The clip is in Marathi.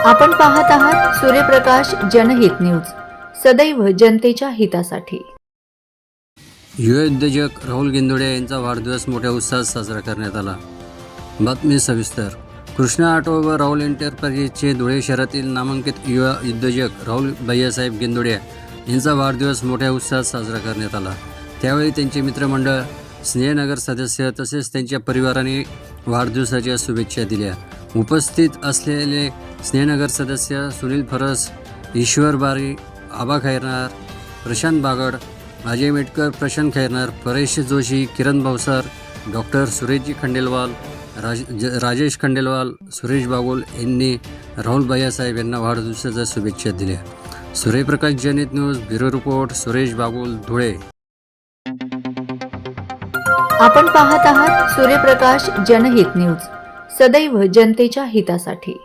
आपण पाहत आहात सूर्यप्रकाश जनहित न्यूज, सदैव जनतेच्या हितासाठी। युवा उद्योजक राहुल गिंदोडे यांचा वाढदिवस मोठ्या उत्साहात साजरा करण्यात आला। बातमी सविस्तर। कृष्णा ऑटो व राहुल एंटरप्राइजेसचे धुळे शहरातील नामांकित युवा उद्योजक राहुल भैयासाहेब गिंदोडे यांचा वाढदिवस मोठ्या उत्साहात साजरा करण्यात आला। त्यावेळी त्यांचे मित्रमंडळ, स्नेहनगर सदस्य तसेच त्यांच्या परिवाराने वाढदिवसाच्या शुभेच्छा दिल्या। उपस्थित असलेले स्नेहनगर सदस्य सुनील फरस, ईश्वर बारी, आबा खैरनार, प्रशांत बागड, अजय मेटकर, प्रशांत खैरनार, परेश जोशी, किरण भावसार, डॉक्टर सुरेशजी खंडेलवाल, राजेश खंडेलवाल, सुरेश बागुल यांनी राहुल भैयासाहेब यांना वाढदिवसाच्या शुभेच्छा दिल्या। सूर्यप्रकाश जनहित news bureau report, Suresh Bagul, Dhule. आपण पाहत आहात सूर्यप्रकाश जनहित न्यूज, सदैव जनतेच्या हितासाठी।